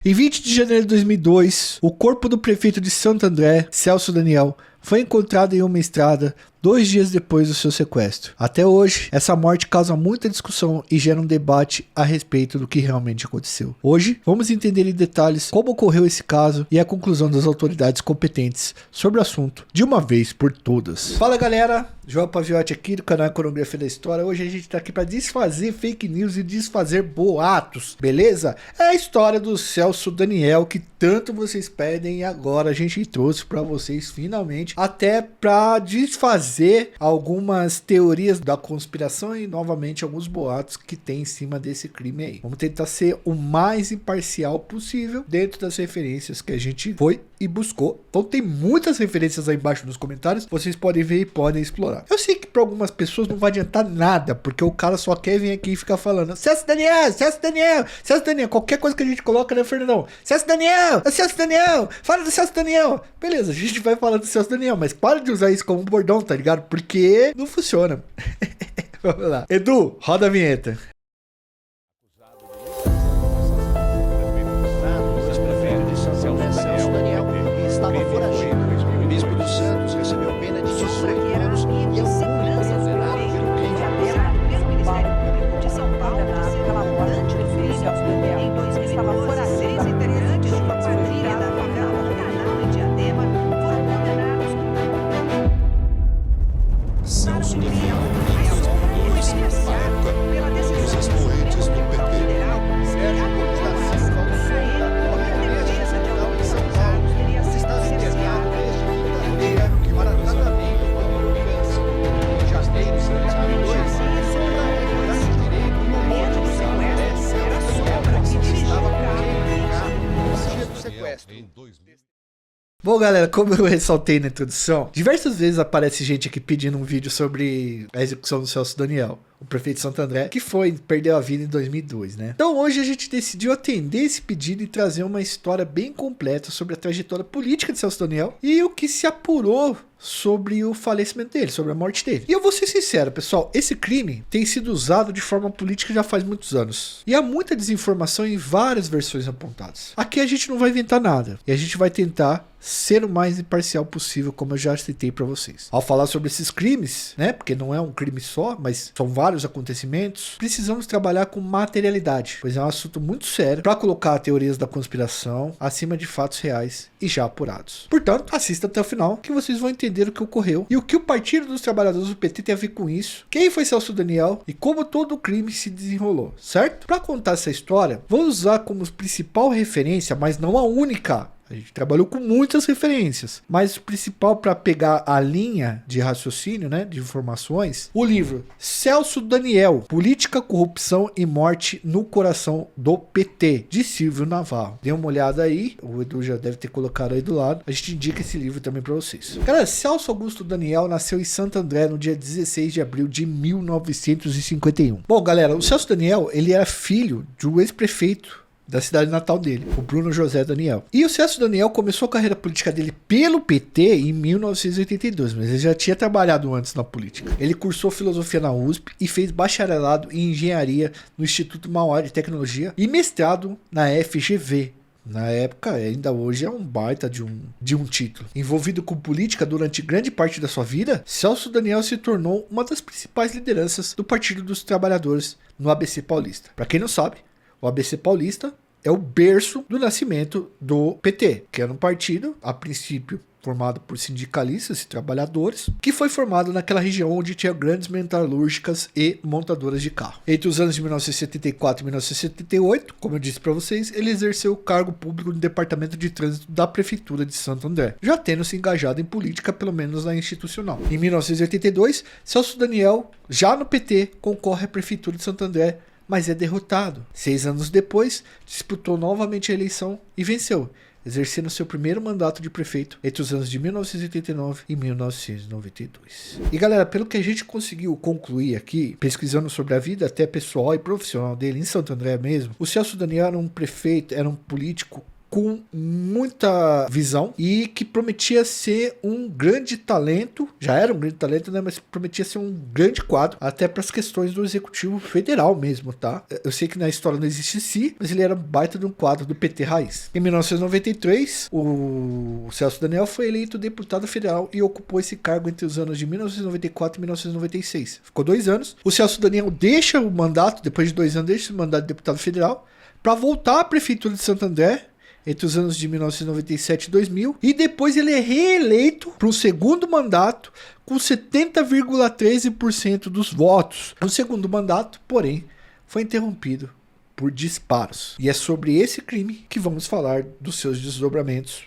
Em 20 de janeiro de 2002, o corpo do prefeito de Santo André, Celso Daniel, foi encontrado em uma estrada 2 dias depois do seu sequestro. Até hoje, essa morte causa muita discussão e gera um debate a respeito do que realmente aconteceu. Hoje, vamos entender em detalhes como ocorreu esse caso e a conclusão das autoridades competentes sobre o assunto de uma vez por todas. Fala galera, João Paviotti aqui do canal Iconografia da História. Hoje a gente tá aqui para desfazer fake news e desfazer boatos, beleza? É a história do Celso Daniel que tanto vocês pedem e agora a gente trouxe para vocês finalmente, até para desfazer algumas teorias da conspiração e novamente alguns boatos que tem em cima desse crime aí. Vamos tentar ser o mais imparcial possível dentro das referências que a gente foi e buscou. Então tem muitas referências aí embaixo nos comentários, vocês podem ver e podem explorar. Eu sei que para algumas pessoas não vai adiantar nada, porque o cara só quer vir aqui e ficar falando Celso Daniel, Celso Daniel, Celso Daniel, qualquer coisa que a gente coloca, né, Fernandão? Celso Daniel, Celso Daniel, fala do Celso Daniel. Beleza, a gente vai falar do Celso Daniel, mas para de usar isso como bordão, tá ligado? Porque não funciona. Vamos lá. Edu, roda a vinheta. Bom galera, como eu ressaltei na introdução, diversas vezes aparece gente aqui pedindo um vídeo sobre a execução do Celso Daniel, o prefeito de Santo André, que perdeu a vida em 2002, né? Então hoje a gente decidiu atender esse pedido e trazer uma história bem completa sobre a trajetória política de Celso Daniel e o que se apurou sobre o falecimento dele, sobre a morte dele. E eu vou ser sincero, pessoal, esse crime tem sido usado de forma política já faz muitos anos. E há muita desinformação em várias versões apontadas. Aqui a gente não vai inventar nada. E a gente vai tentar ser o mais imparcial possível, como eu já citei para vocês. Ao falar sobre esses crimes, né, porque não é um crime só, mas são vários acontecimentos, precisamos trabalhar com materialidade, pois é um assunto muito sério para colocar teorias da conspiração acima de fatos reais e já apurados. Portanto, assista até o final que vocês vão entender o que ocorreu e o que o Partido dos Trabalhadores do PT tem a ver com isso, quem foi Celso Daniel e como todo o crime se desenrolou, certo? Para contar essa história, vou usar como principal referência, mas não a única. A gente trabalhou com muitas referências, mas o principal para pegar a linha de raciocínio, né, de informações, o livro Celso Daniel, Política, Corrupção e Morte no Coração do PT, de Silvio Navarro. Dê uma olhada aí, o Edu já deve ter colocado aí do lado, a gente indica esse livro também para vocês. Cara, Celso Augusto Daniel nasceu em Santo André no dia 16 de abril de 1951. Bom, galera, o Celso Daniel, ele era filho de um ex-prefeito da cidade natal dele, o Bruno José Daniel. E o Celso Daniel começou a carreira política dele pelo PT em 1982, mas ele já tinha trabalhado antes na política. Ele cursou filosofia na USP e fez bacharelado em engenharia no Instituto Mauá de Tecnologia e mestrado na FGV. Na época, ainda hoje é um baita de um título. Envolvido com política durante grande parte da sua vida, Celso Daniel se tornou uma das principais lideranças do Partido dos Trabalhadores no ABC Paulista. Para quem não sabe, o ABC Paulista é o berço do nascimento do PT, que era um partido, a princípio, formado por sindicalistas e trabalhadores, que foi formado naquela região onde tinha grandes metalúrgicas e montadoras de carro. Entre os anos de 1974 e 1978, como eu disse para vocês, ele exerceu o cargo público no Departamento de Trânsito da Prefeitura de Santo André, já tendo se engajado em política, pelo menos na institucional. Em 1982, Celso Daniel, já no PT, concorre à Prefeitura de Santo André, mas é derrotado. 6 anos depois, disputou novamente a eleição e venceu, exercendo seu primeiro mandato de prefeito entre os anos de 1989 e 1992. E galera, pelo que a gente conseguiu concluir aqui, pesquisando sobre a vida até pessoal e profissional dele em Santo André mesmo, o Celso Daniel era um prefeito, era um político com muita visão e que prometia ser um grande talento, já era um grande talento, né, mas prometia ser um grande quadro, até para as questões do executivo federal mesmo, tá? Eu sei que na história não existe si, mas ele era baita de um quadro do PT raiz. Em 1993, o Celso Daniel foi eleito deputado federal e ocupou esse cargo entre os anos de 1994 e 1996. Ficou 2 anos. O Celso Daniel deixa o mandato, depois de 2 anos, deixa o mandato de deputado federal, para voltar à prefeitura de Santo André, entre os anos de 1997 e 2000, e depois ele é reeleito para um segundo mandato com 70,13% dos votos. O segundo mandato, porém, foi interrompido por disparos. E é sobre esse crime que vamos falar dos seus desdobramentos,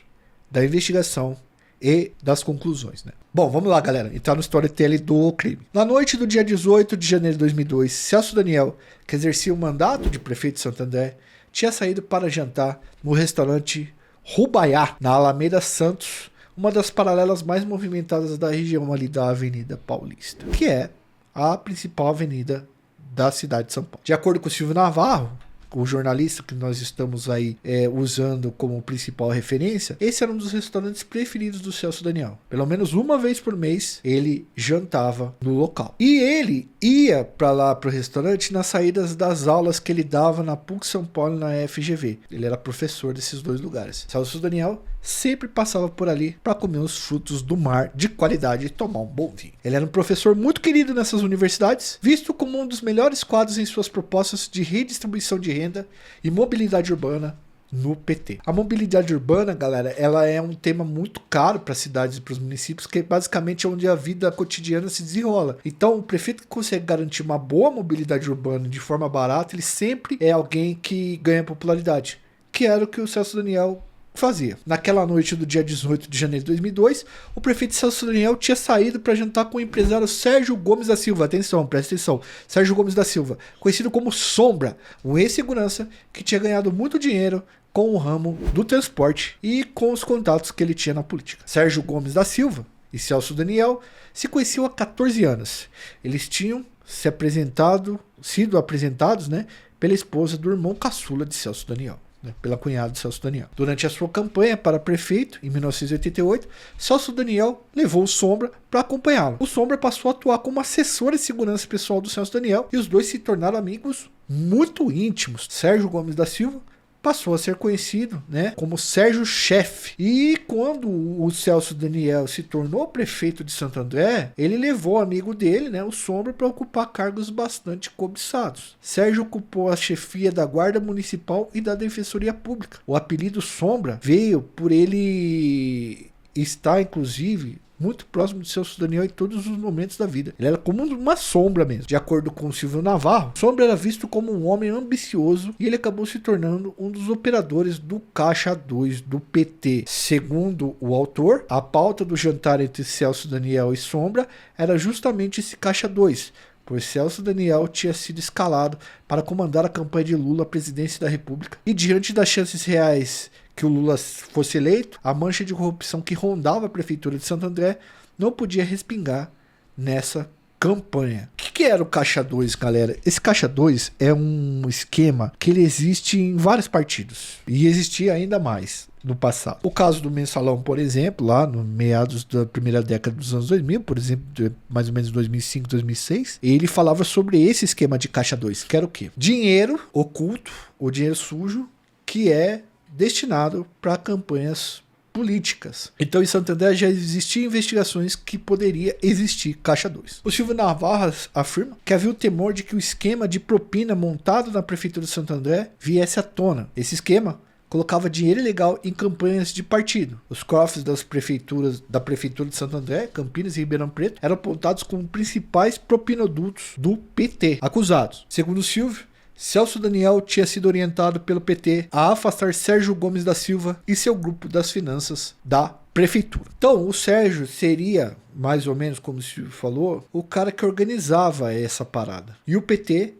da investigação e das conclusões, né? Bom, vamos lá, galera. Entrar no storytelling do crime. Na noite do dia 18 de janeiro de 2002, Celso Daniel, que exercia o mandato de prefeito de Santo André, tinha saído para jantar no restaurante Rubaiá, na Alameda Santos, uma das paralelas mais movimentadas da região ali da Avenida Paulista, que é a principal avenida da cidade de São Paulo. De acordo com o Silvio Navarro, o jornalista que nós estamos aí usando como principal referência, esse era um dos restaurantes preferidos do Celso Daniel. Pelo menos uma vez por mês ele jantava no local. E ele ia para lá pro restaurante nas saídas das aulas que ele dava na PUC São Paulo e na FGV. Ele era professor desses 2 lugares. Celso Daniel sempre passava por ali para comer os frutos do mar de qualidade e tomar um bom vinho. Ele era um professor muito querido nessas universidades, visto como um dos melhores quadros em suas propostas de redistribuição de renda e mobilidade urbana no PT. A mobilidade urbana, galera, ela é um tema muito caro para as cidades e para os municípios, que basicamente é onde a vida cotidiana se desenrola. Então, o prefeito que consegue garantir uma boa mobilidade urbana de forma barata, ele sempre é alguém que ganha popularidade, que era o que o Celso Daniel fazia. Naquela noite do dia 18 de janeiro de 2002, o prefeito Celso Daniel tinha saído para jantar com o empresário Sérgio Gomes da Silva. Atenção, presta atenção. Sérgio Gomes da Silva, conhecido como Sombra, um ex-segurança que tinha ganhado muito dinheiro com o ramo do transporte e com os contatos que ele tinha na política. Sérgio Gomes da Silva e Celso Daniel se conheciam há 14 anos. Eles tinham sido apresentados, né, pela esposa do irmão caçula de Celso Daniel, pela cunhada de Celso Daniel. Durante a sua campanha para prefeito, em 1988, Celso Daniel levou o Sombra para acompanhá-lo. O Sombra passou a atuar como assessor de segurança pessoal do Celso Daniel e os dois se tornaram amigos muito íntimos. Sérgio Gomes da Silva passou a ser conhecido, né, como Sérgio Chefe. E quando o Celso Daniel se tornou prefeito de Santo André, ele levou o amigo dele, né, o Sombra, para ocupar cargos bastante cobiçados. Sérgio ocupou a chefia da Guarda Municipal e da Defensoria Pública. O apelido Sombra veio por ele estar, inclusive, muito próximo de Celso Daniel em todos os momentos da vida. Ele era como uma sombra mesmo. De acordo com o Silvio Navarro, Sombra era visto como um homem ambicioso e ele acabou se tornando um dos operadores do Caixa 2 do PT. Segundo o autor, a pauta do jantar entre Celso Daniel e Sombra era justamente esse Caixa 2, pois Celso Daniel tinha sido escalado para comandar a campanha de Lula à presidência da República. E diante das chances reais que o Lula fosse eleito, a mancha de corrupção que rondava a prefeitura de Santo André não podia respingar nessa campanha. O que era o Caixa 2, galera? Esse Caixa 2 é um esquema que ele existe em vários partidos e existia ainda mais no passado. O caso do Mensalão, por exemplo, lá no meados da primeira década dos anos 2000, por exemplo, mais ou menos 2005, 2006, ele falava sobre esse esquema de Caixa 2, que era o quê? Dinheiro oculto, ou dinheiro sujo, que é destinado para campanhas políticas. Então, em Santo André já existiam investigações que poderia existir Caixa 2. O Silvio Navarro afirma que havia o temor de que o esquema de propina montado na prefeitura de Santo André viesse à tona. Esse esquema colocava dinheiro ilegal em campanhas de partido. Os cofres da prefeitura de Santo André, Campinas e Ribeirão Preto eram apontados como principais propinodutos do PT acusados. Segundo o Silvio, Celso Daniel tinha sido orientado pelo PT a afastar Sérgio Gomes da Silva e seu grupo das finanças da prefeitura. Então, o Sérgio seria, mais ou menos como o Silvio falou, o cara que organizava essa parada. E o PT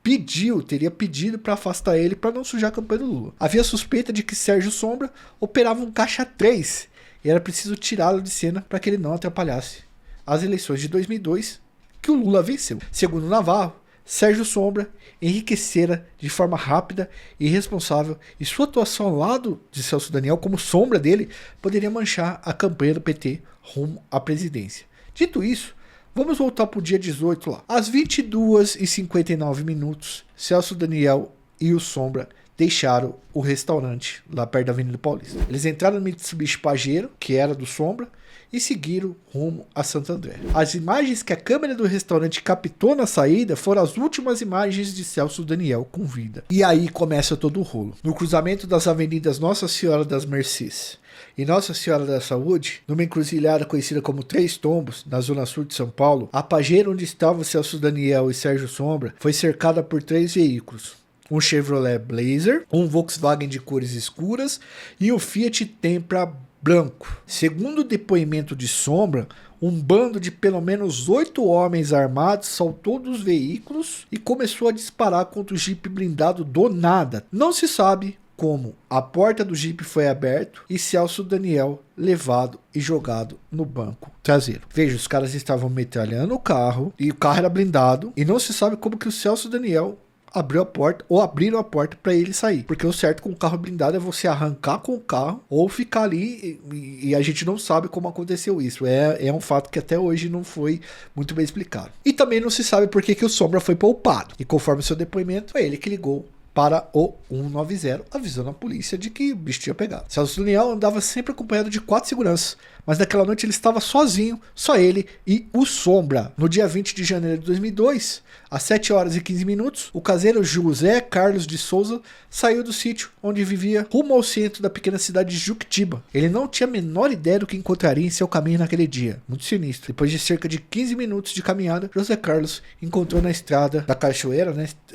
teria pedido para afastar ele para não sujar a campanha do Lula. Havia suspeita de que Sérgio Sombra operava um Caixa 3 e era preciso tirá-lo de cena para que ele não atrapalhasse as eleições de 2002 que o Lula venceu. Segundo Navarro, Sérgio Sombra enriquecera de forma rápida e irresponsável, e sua atuação ao lado de Celso Daniel como sombra dele poderia manchar a campanha do PT rumo à presidência. Dito isso, vamos voltar para o dia 18 lá. Às 22h59, Celso Daniel e o Sombra deixaram o restaurante lá perto da Avenida Paulista. Eles entraram no Mitsubishi Pajero, que era do Sombra, e seguiram rumo a Santo André. As imagens que a câmera do restaurante captou na saída foram as últimas imagens de Celso Daniel com vida. E aí começa todo o rolo. No cruzamento das avenidas Nossa Senhora das Mercês e Nossa Senhora da Saúde, numa encruzilhada conhecida como Três Tombos, na zona sul de São Paulo, a Pajero onde estavam Celso Daniel e Sérgio Sombra foi cercada por 3 veículos. Um Chevrolet Blazer, um Volkswagen de cores escuras e um Fiat Tempra branco. Segundo o depoimento de Sombra, um bando de pelo menos 8 homens armados saltou dos veículos e começou a disparar contra o Jeep blindado do nada. Não se sabe como a porta do Jeep foi aberta e Celso Daniel levado e jogado no banco traseiro. Veja, os caras estavam metralhando o carro e o carro era blindado e não se sabe como que o Celso Daniel abriu a porta ou abriram a porta para ele sair, porque o certo com o carro blindado é você arrancar com o carro ou ficar ali e a gente não sabe como aconteceu isso. É um fato que até hoje não foi muito bem explicado. E também não se sabe por que o Sombra foi poupado. E conforme seu depoimento, foi ele que ligou para o 190, avisando a polícia de que o bicho tinha pegado. Celso Daniel andava sempre acompanhado de 4 seguranças, mas naquela noite ele estava sozinho, só ele e o Sombra. No dia 20 de janeiro de 2002, às 7h15, o caseiro José Carlos de Souza saiu do sítio onde vivia rumo ao centro da pequena cidade de Juquitiba. Ele não tinha a menor ideia do que encontraria em seu caminho naquele dia. Muito sinistro. Depois de cerca de 15 minutos de caminhada, José Carlos encontrou na estrada da Cachoeira,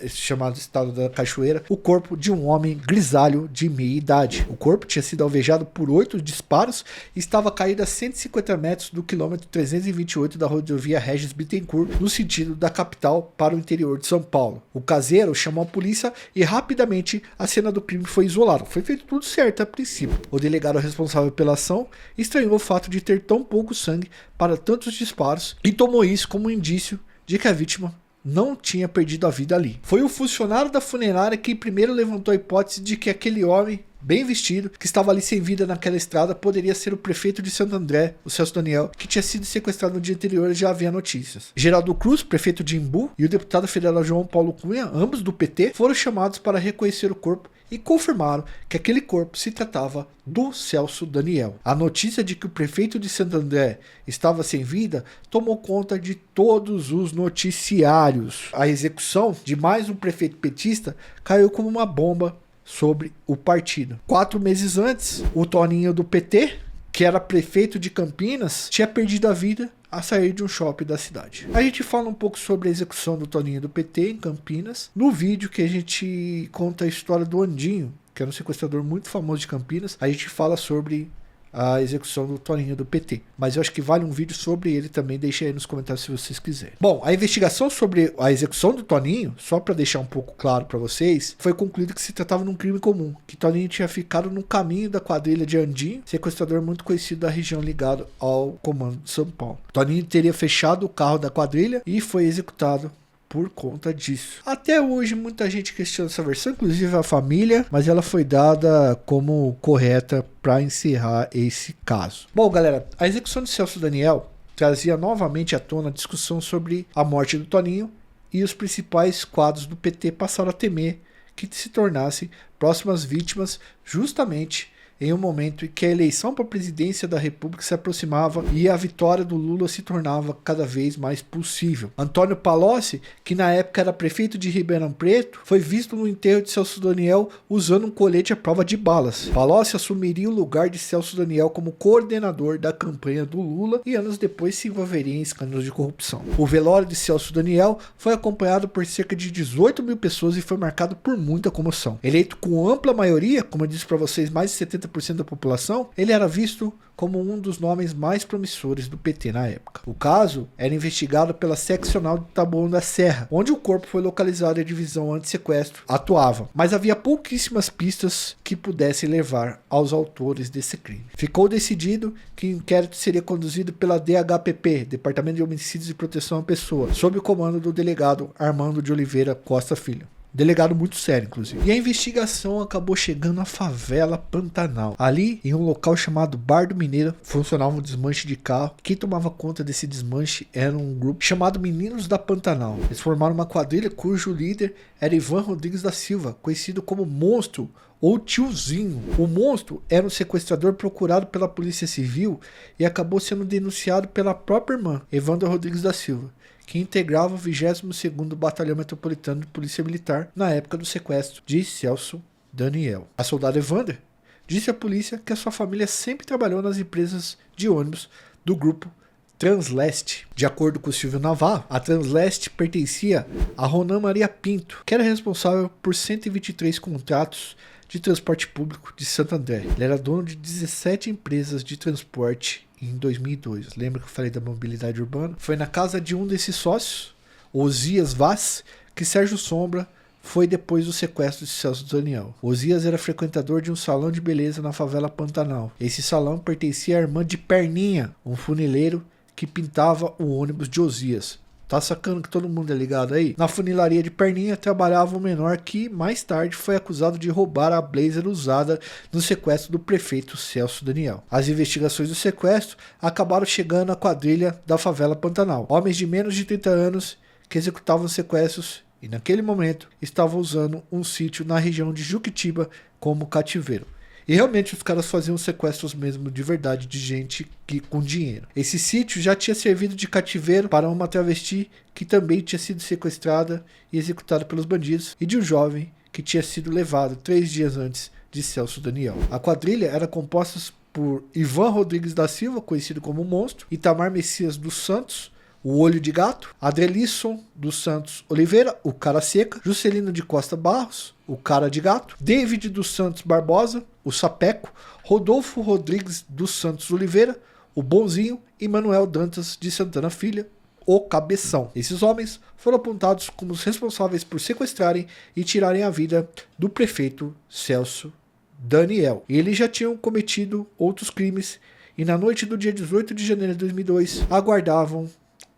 chamado Estado da Cachoeira, o corpo de um homem grisalho de meia idade. O corpo tinha sido alvejado por 8 disparos e estava caído a 150 metros do quilômetro 328 da rodovia Regis Bittencourt, no sentido da capital para o interior de São Paulo. O caseiro chamou a polícia e rapidamente a cena do crime foi isolada. Foi feito tudo certo a princípio. O delegado responsável pela ação estranhou o fato de ter tão pouco sangue para tantos disparos e tomou isso como um indício de que a vítima não tinha perdido a vida ali. Foi o funcionário da funerária que primeiro levantou a hipótese de que aquele homem bem vestido, que estava ali sem vida naquela estrada, poderia ser o prefeito de Santo André, o Celso Daniel, que tinha sido sequestrado no dia anterior e já havia notícias. Geraldo Cruz, prefeito de Imbu, e o deputado federal João Paulo Cunha, ambos do PT, foram chamados para reconhecer o corpo e confirmaram que aquele corpo se tratava do Celso Daniel. A notícia de que o prefeito de Santo André estava sem vida tomou conta de todos os noticiários. A execução de mais um prefeito petista caiu como uma bomba sobre o partido. 4 meses antes, o Toninho do PT, que era prefeito de Campinas, tinha perdido a vida a sair de um shopping da cidade. A gente fala um pouco sobre a execução do Toninho do PT em Campinas, no vídeo que a gente conta a história do Andinho, que era um sequestrador muito famoso de Campinas. A gente fala sobre a execução do Toninho do PT, mas eu acho que vale um vídeo sobre ele também, deixa aí nos comentários se vocês quiserem. Bom, a investigação sobre a execução do Toninho, só para deixar um pouco claro para vocês, foi concluído que se tratava de um crime comum, que Toninho tinha ficado no caminho da quadrilha de Andinho, sequestrador muito conhecido da região ligado ao comando de São Paulo. Toninho teria fechado o carro da quadrilha e foi executado por conta disso. Até hoje muita gente questiona essa versão, inclusive a família, mas ela foi dada como correta para encerrar esse caso. Bom, galera, a execução de Celso Daniel trazia novamente à tona a discussão sobre a morte do Toninho, e os principais quadros do PT passaram a temer que se tornassem próximas vítimas, justamente em um momento em que a eleição para a presidência da República se aproximava e a vitória do Lula se tornava cada vez mais possível. Antônio Palocci, que na época era prefeito de Ribeirão Preto, foi visto no enterro de Celso Daniel usando um colete à prova de balas. Palocci assumiria o lugar de Celso Daniel como coordenador da campanha do Lula e anos depois se envolveria em escândalos de corrupção. O velório de Celso Daniel foi acompanhado por cerca de 18 mil pessoas e foi marcado por muita comoção. Eleito com ampla maioria, como eu disse para vocês, mais de 70% 60% da população, ele era visto como um dos nomes mais promissores do PT na época. O caso era investigado pela seccional de Taboão da Serra, onde o corpo foi localizado e a divisão anti-sequestro atuava, mas havia pouquíssimas pistas que pudessem levar aos autores desse crime. Ficou decidido que o inquérito seria conduzido pela DHPP, Departamento de Homicídios e Proteção à Pessoa, sob o comando do delegado Armando de Oliveira Costa Filho. Delegado muito sério, inclusive. E a investigação acabou chegando à favela Pantanal. Ali, em um local chamado Bar do Mineiro, funcionava um desmanche de carro. Quem tomava conta desse desmanche era um grupo chamado Meninos da Pantanal. Eles formaram uma quadrilha cujo líder era Ivan Rodrigues da Silva, conhecido como Monstro ou Tiozinho. O Monstro era um sequestrador procurado pela Polícia Civil e acabou sendo denunciado pela própria irmã, Evandra Rodrigues da Silva, que integrava o 22º Batalhão Metropolitano de Polícia Militar na época do sequestro de Celso Daniel. A soldada Evandra disse à polícia que a sua família sempre trabalhou nas empresas de ônibus do grupo Transleste. De acordo com Silvio Navarro, a Transleste pertencia a Ronan Maria Pinto, que era responsável por 123 contratos de transporte público de Santo André. Ele era dono de 17 empresas de transporte em 2002. Lembra que eu falei da mobilidade urbana? Foi na casa de um desses sócios, Osias Vaz, que Sérgio Sombra foi depois do sequestro de Celso Daniel. Osias era frequentador de um salão de beleza na favela Pantanal. Esse salão pertencia à irmã de Perninha, um funileiro que pintava o ônibus de Osias. Tá sacando que todo mundo é ligado aí? Na funilaria de Perninha trabalhava um menor que mais tarde foi acusado de roubar a Blazer usada no sequestro do prefeito Celso Daniel. As investigações do sequestro acabaram chegando à quadrilha da favela Pantanal. Homens de menos de 30 anos que executavam sequestros e naquele momento estavam usando um sítio na região de Juquitiba como cativeiro. E realmente os caras faziam sequestros mesmo de verdade de gente com dinheiro. Esse sítio já tinha servido de cativeiro para uma travesti que também tinha sido sequestrada e executada pelos bandidos, e de um jovem que tinha sido levado 3 dias antes de Celso Daniel. A quadrilha era composta por Ivan Rodrigues da Silva, conhecido como Monstro, Itamar Messias dos Santos, o Olho de Gato, Adrelisson dos Santos Oliveira, o Cara Seca, Juscelino de Costa Barros, o Cara de Gato, David dos Santos Barbosa, o Sapeco, Rodolfo Rodrigues dos Santos Oliveira, o Bonzinho e Manuel Dantas de Santana Filha, o Cabeção. Esses homens foram apontados como os responsáveis por sequestrarem e tirarem a vida do prefeito Celso Daniel. Eles já tinham cometido outros crimes e na noite do dia 18 de janeiro de 2002 aguardavam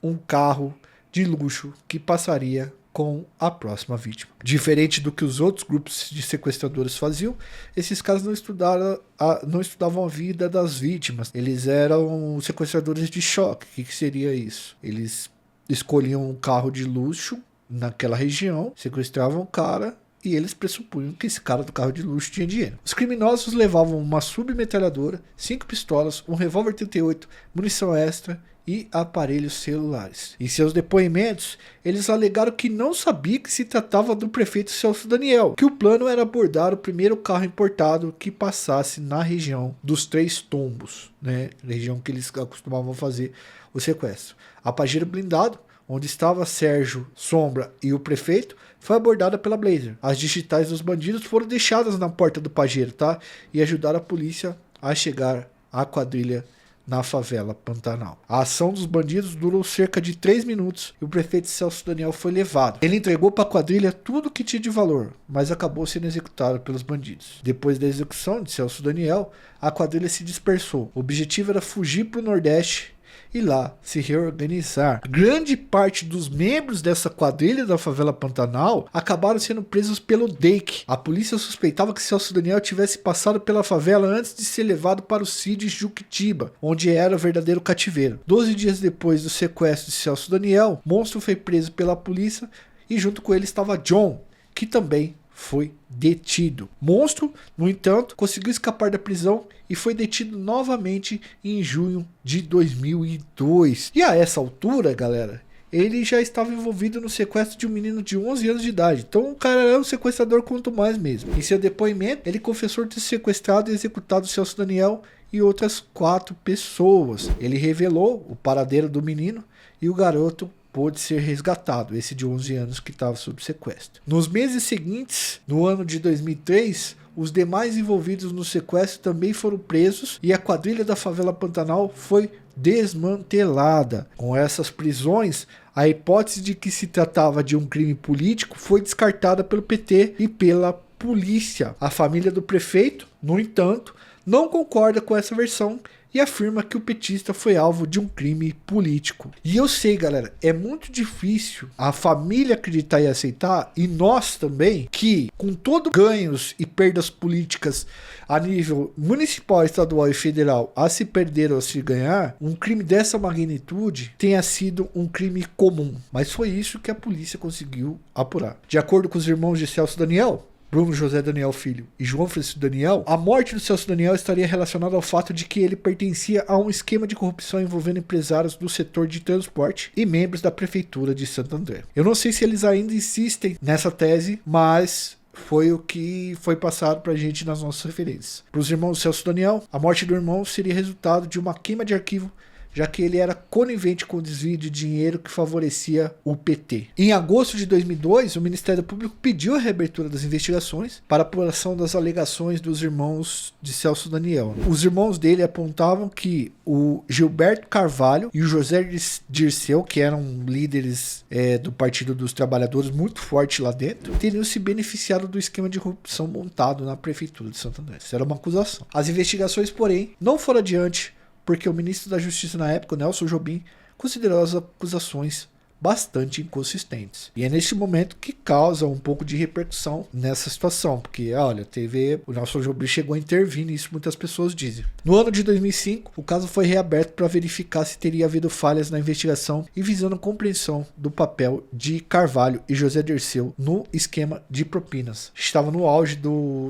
um carro de luxo que passaria com a próxima vítima. Diferente do que os outros grupos de sequestradores faziam, esses caras não estudavam a vida das vítimas. Eles eram sequestradores de choque. O que seria isso? Eles escolhiam um carro de luxo naquela região, sequestravam o cara e eles pressupunham que esse cara do carro de luxo tinha dinheiro. Os criminosos levavam uma submetralhadora, 5 pistolas, um revólver 38, munição extra e aparelhos celulares. Em seus depoimentos, eles alegaram que não sabiam que se tratava do prefeito Celso Daniel, que o plano era abordar o primeiro carro importado que passasse na região dos Três Tombos, né? Região que eles costumavam fazer o sequestro. A Pajero blindado, onde estava Sérgio Sombra e o prefeito, foi abordada pela Blazer. As digitais dos bandidos foram deixadas na porta do Pajero, tá? E ajudaram a polícia a chegar à quadrilha na favela Pantanal. A ação dos bandidos durou cerca de 3 minutos e o prefeito Celso Daniel foi levado. Ele entregou para a quadrilha tudo que tinha de valor, mas acabou sendo executado pelos bandidos. Depois da execução de Celso Daniel, a quadrilha se dispersou. O objetivo era fugir para o Nordeste e lá se reorganizar. Grande parte dos membros dessa quadrilha da favela Pantanal acabaram sendo presos pelo DEIC. A polícia suspeitava que Celso Daniel tivesse passado pela favela antes de ser levado para o CID Juquitiba, onde era o verdadeiro cativeiro. 12 dias depois do sequestro de Celso Daniel, Monstro foi preso pela polícia e junto com ele estava John, que também foi detido. Monstro, no entanto, conseguiu escapar da prisão e foi detido novamente em junho de 2002. E a essa altura, galera, ele já estava envolvido no sequestro de um menino de 11 anos de idade. Então o cara era um sequestrador quanto mais mesmo. Em seu depoimento, ele confessou ter sequestrado e executado Celso Daniel e outras 4 pessoas. Ele revelou o paradeiro do menino e o garoto pôde ser resgatado, esse de 11 anos que estava sob sequestro. Nos meses seguintes, no ano de 2003, os demais envolvidos no sequestro também foram presos e a quadrilha da favela Pantanal foi desmantelada. Com essas prisões, a hipótese de que se tratava de um crime político foi descartada pelo PT e pela polícia. A família do prefeito, no entanto, não concorda com essa versão e afirma que o petista foi alvo de um crime político. E eu sei, galera, é muito difícil a família acreditar e aceitar, e nós também, que com todos ganhos e perdas políticas a nível municipal, estadual e federal a se perder ou a se ganhar, um crime dessa magnitude tenha sido um crime comum. Mas foi isso que a polícia conseguiu apurar. De acordo com os irmãos de Celso Daniel, Bruno José Daniel Filho e João Francisco Daniel, a morte do Celso Daniel estaria relacionada ao fato de que ele pertencia a um esquema de corrupção envolvendo empresários do setor de transporte e membros da prefeitura de Santo André. Eu não sei se eles ainda insistem nessa tese, mas foi o que foi passado pra gente nas nossas referências. Para os irmãos Celso Daniel, a morte do irmão seria resultado de uma queima de arquivo, já que ele era conivente com o desvio de dinheiro que favorecia o PT. Em agosto de 2002, o Ministério Público pediu a reabertura das investigações para apuração das alegações dos irmãos de Celso Daniel. Os irmãos dele apontavam que o Gilberto Carvalho e o José Dirceu, que eram líderes do Partido dos Trabalhadores muito forte lá dentro, teriam se beneficiado do esquema de corrupção montado na Prefeitura de Santo André. Isso era uma acusação. As investigações, porém, não foram adiante, porque o ministro da Justiça na época, Nelson Jobim, considerou as acusações bastante inconsistentes. E é neste momento que causa um pouco de repercussão nessa situação, porque, olha, o Nelson Jobim chegou a intervir nisso, muitas pessoas dizem. No ano de 2005, o caso foi reaberto para verificar se teria havido falhas na investigação e visando a compreensão do papel de Carvalho e José Dirceu no esquema de propinas. Estava no auge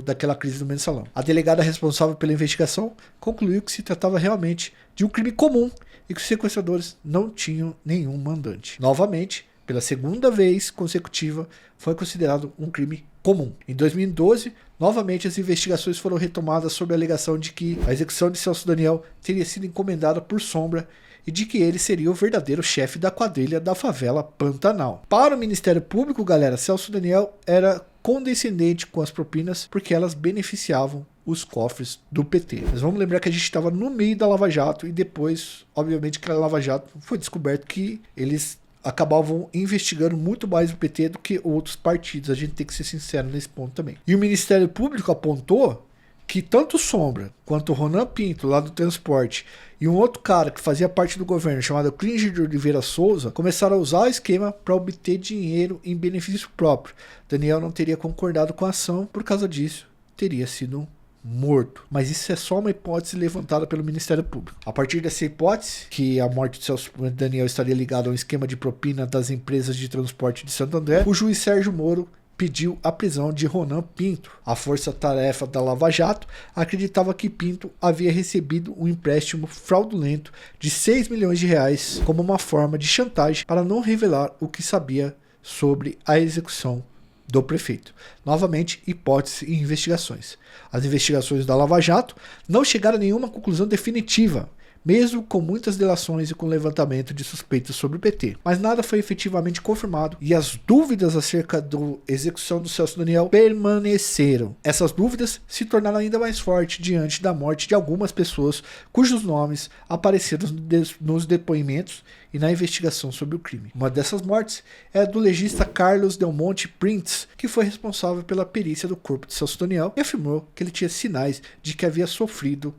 daquela crise do mensalão. A delegada responsável pela investigação concluiu que se tratava realmente de um crime comum e que os sequestradores não tinham nenhum mandante. Novamente, pela segunda vez consecutiva, foi considerado um crime comum. Em 2012, novamente as investigações foram retomadas sob a alegação de que a execução de Celso Daniel teria sido encomendada por Sombra e de que ele seria o verdadeiro chefe da quadrilha da favela Pantanal. Para o Ministério Público, galera, Celso Daniel era condescendente com as propinas porque elas beneficiavam os cofres do PT. Mas vamos lembrar que a gente estava no meio da Lava Jato e depois, obviamente, que a Lava Jato foi descoberto que eles acabavam investigando muito mais o PT do que outros partidos. A gente tem que ser sincero nesse ponto também. E o Ministério Público apontou que tanto Sombra quanto o Ronan Pinto, lá do transporte, e um outro cara que fazia parte do governo, chamado Clínger de Oliveira Souza, começaram a usar o esquema para obter dinheiro em benefício próprio. Daniel não teria concordado com a ação, por causa disso, teria sido morto. Mas isso é só uma hipótese levantada pelo Ministério Público. A partir dessa hipótese, que a morte de Celso Daniel estaria ligada a um esquema de propina das empresas de transporte de Santo André, o juiz Sérgio Moro pediu a prisão de Ronan Pinto. A força-tarefa da Lava Jato acreditava que Pinto havia recebido um empréstimo fraudulento de 6 milhões de reais como uma forma de chantagem para não revelar o que sabia sobre a execução do prefeito. Novamente, hipóteses e investigações. As investigações da Lava Jato não chegaram a nenhuma conclusão definitiva, mesmo com muitas delações e com levantamento de suspeitas sobre o PT. Mas nada foi efetivamente confirmado e as dúvidas acerca da execução do Celso Daniel permaneceram. Essas dúvidas se tornaram ainda mais fortes diante da morte de algumas pessoas cujos nomes apareceram nos depoimentos e na investigação sobre o crime. Uma dessas mortes é a do legista Carlos Del Monte Prince, que foi responsável pela perícia do corpo de Celso Daniel e afirmou que ele tinha sinais de que havia sofrido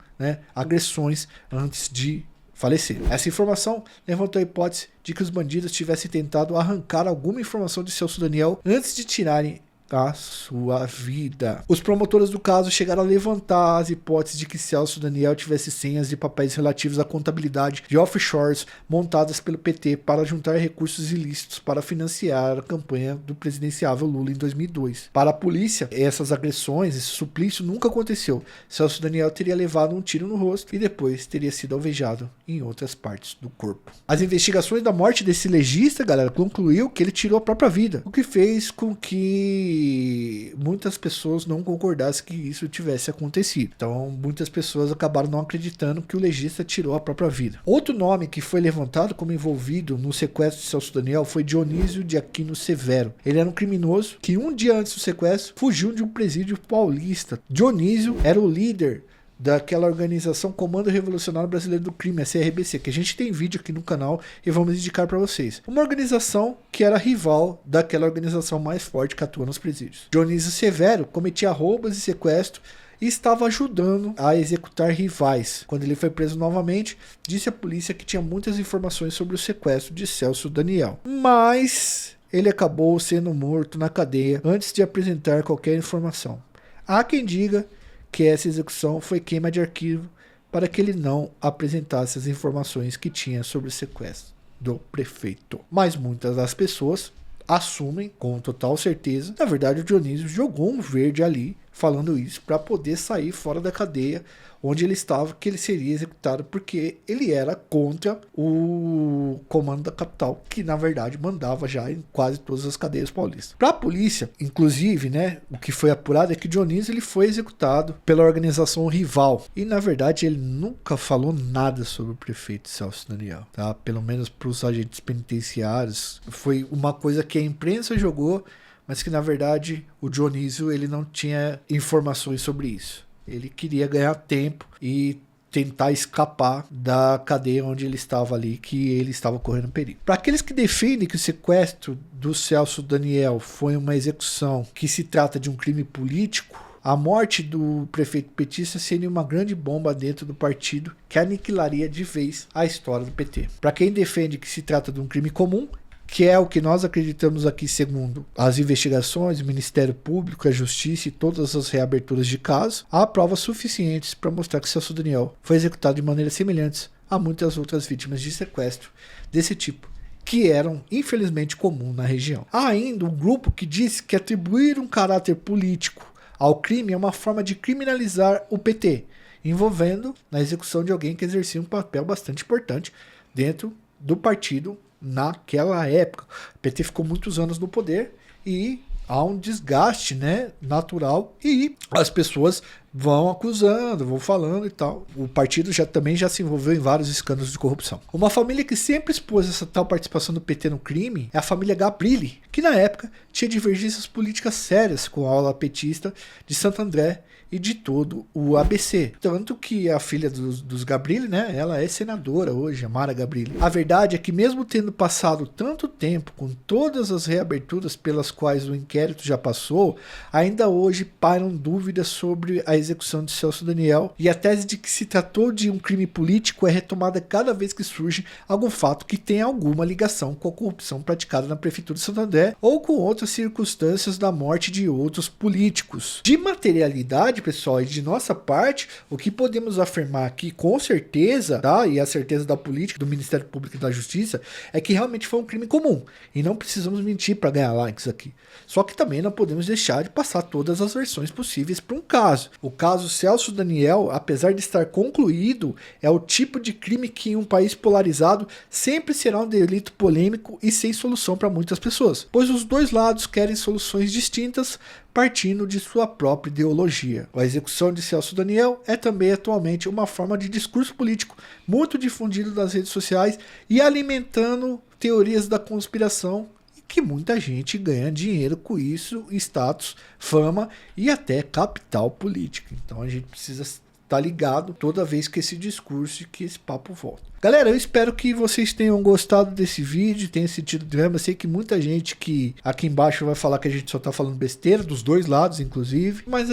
agressões antes de falecer. Essa informação levantou a hipótese de que os bandidos tivessem tentado arrancar alguma informação de Celso Daniel antes de tirarem a sua vida. Os promotores do caso chegaram a levantar as hipóteses de que Celso Daniel tivesse senhas de papéis relativos à contabilidade de offshores montadas pelo PT para juntar recursos ilícitos para financiar a campanha do presidenciável Lula em 2002. Para a polícia, essas agressões, esse suplício nunca aconteceu. Celso Daniel teria levado um tiro no rosto e depois teria sido alvejado em outras partes do corpo. As investigações da morte desse legista, galera, concluiu que ele tirou a própria vida, o que fez com que que muitas pessoas não concordassem que isso tivesse acontecido. Então, muitas pessoas acabaram não acreditando que o legista tirou a própria vida. Outro nome que foi levantado como envolvido no sequestro de Celso Daniel foi Dionísio de Aquino Severo. Ele era um criminoso que um dia antes do sequestro fugiu de um presídio paulista. Dionísio era o líder daquela organização Comando Revolucionário Brasileiro do Crime, a CRBC, que a gente tem vídeo aqui no canal e vamos indicar para vocês. Uma organização que era rival daquela organização mais forte que atua nos presídios. Dionísio Severo cometia roubos e sequestro e estava ajudando a executar rivais. Quando ele foi preso novamente, disse à polícia que tinha muitas informações sobre o sequestro de Celso Daniel. Mas ele acabou sendo morto na cadeia antes de apresentar qualquer informação. Há quem diga que essa execução foi queima de arquivo para que ele não apresentasse as informações que tinha sobre o sequestro do prefeito. Mas muitas das pessoas assumem com total certeza, na verdade o Dionísio jogou um verde ali, falando isso para poder sair fora da cadeia onde ele estava, que ele seria executado porque ele era contra o comando da capital, que na verdade mandava já em quase todas as cadeias paulistas. Para a polícia, inclusive, né, o que foi apurado é que Dionísio ele foi executado pela organização rival e na verdade ele nunca falou nada sobre o prefeito Celso Daniel, tá? Pelo menos para os agentes penitenciários, foi uma coisa que a imprensa jogou, mas que na verdade o Dionísio ele não tinha informações sobre isso. Ele queria ganhar tempo e tentar escapar da cadeia onde ele estava ali, que ele estava correndo perigo. Para aqueles que defendem que o sequestro do Celso Daniel foi uma execução, que se trata de um crime político, a morte do prefeito petista seria uma grande bomba dentro do partido que aniquilaria de vez a história do PT. Para quem defende que se trata de um crime comum, que é o que nós acreditamos aqui segundo as investigações, o Ministério Público, a Justiça e todas as reaberturas de caso, há provas suficientes para mostrar que Celso Daniel foi executado de maneira semelhante a muitas outras vítimas de sequestro desse tipo, que eram infelizmente comum na região. Há ainda um grupo que diz que atribuir um caráter político ao crime é uma forma de criminalizar o PT, envolvendo na execução de alguém que exercia um papel bastante importante dentro do partido naquela época. O PT ficou muitos anos no poder e há um desgaste, né, natural, e as pessoas vão acusando, vão falando e tal. O partido também já se envolveu em vários escândalos de corrupção. Uma família que sempre expôs essa tal participação do PT no crime é a família Gabrilli, que na época tinha divergências políticas sérias com a ala petista de Santo André e de todo o ABC. Tanto que a filha dos Gabrilli, né, ela é senadora hoje, a Mara Gabrilli. A verdade é que mesmo tendo passado tanto tempo com todas as reaberturas pelas quais o inquérito já passou, ainda hoje pairam dúvidas sobre a execução de Celso Daniel, e a tese de que se tratou de um crime político é retomada cada vez que surge algum fato que tenha alguma ligação com a corrupção praticada na prefeitura de Santo André ou com outras circunstâncias da morte de outros políticos. De materialidade, pessoal, e de nossa parte, o que podemos afirmar aqui com certeza, tá? E a certeza da política, do Ministério Público e da Justiça, é que realmente foi um crime comum. E não precisamos mentir para ganhar likes aqui. Só que também não podemos deixar de passar todas as versões possíveis para um caso. O caso Celso Daniel, apesar de estar concluído, é o tipo de crime que em um país polarizado sempre será um delito polêmico e sem solução para muitas pessoas, pois os dois lados querem soluções distintas partindo de sua própria ideologia. A execução de Celso Daniel é também atualmente uma forma de discurso político muito difundido nas redes sociais e alimentando teorias da conspiração, que muita gente ganha dinheiro com isso, status, fama e até capital político. Então a gente precisa estar ligado toda vez que esse discurso e que esse papo volta. Galera, eu espero que vocês tenham gostado desse vídeo, tenham sentido drama. Eu sei que muita gente que aqui embaixo vai falar que a gente só tá falando besteira, dos dois lados inclusive, mas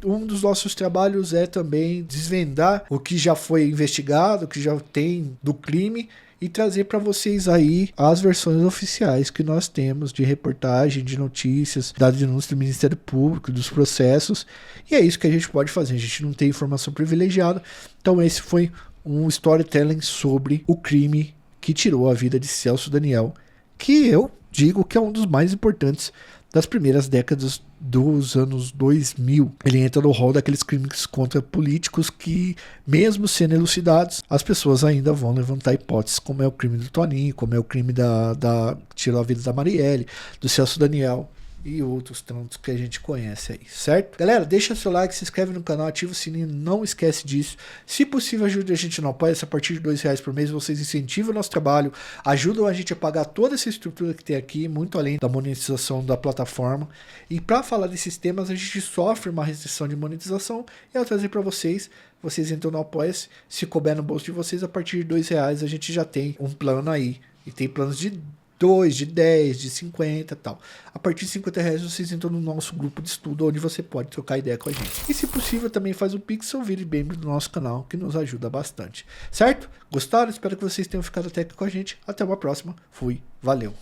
um dos nossos trabalhos é também desvendar o que já foi investigado, o que já tem do crime, e trazer para vocês aí as versões oficiais que nós temos de reportagem, de notícias, da denúncia do Ministério Público, dos processos, e é isso que a gente pode fazer. A gente não tem informação privilegiada, então esse foi um storytelling sobre o crime que tirou a vida de Celso Daniel, que eu digo que é um dos mais importantes das primeiras décadas dos anos 2000. Ele entra no rol daqueles crimes contra políticos que, mesmo sendo elucidados, as pessoas ainda vão levantar hipóteses, como é o crime do Toninho, como é o crime tirou a vida da Marielle, do Celso Daniel e outros tantos que a gente conhece aí, certo? Galera, deixa seu like, se inscreve no canal, ativa o sininho, não esquece disso. Se possível, ajude a gente no Apoia-se. A partir de R$2 por mês, vocês incentivam o nosso trabalho, ajudam a gente a pagar toda essa estrutura que tem aqui, muito além da monetização da plataforma. E para falar desses temas, a gente sofre uma restrição de monetização, e eu trazer para vocês entram no Apoia-se. Se couber no bolso de vocês, a partir de R$2 a gente já tem um plano aí, e tem planos de 2, de 10, de 50 e tal. A partir de R$50 vocês entram no nosso grupo de estudo, onde você pode trocar ideia com a gente. E se possível também faz o Pix ou vire membro do nosso canal, que nos ajuda bastante. Certo? Gostaram? Espero que vocês tenham ficado até aqui com a gente. Até uma próxima. Fui. Valeu.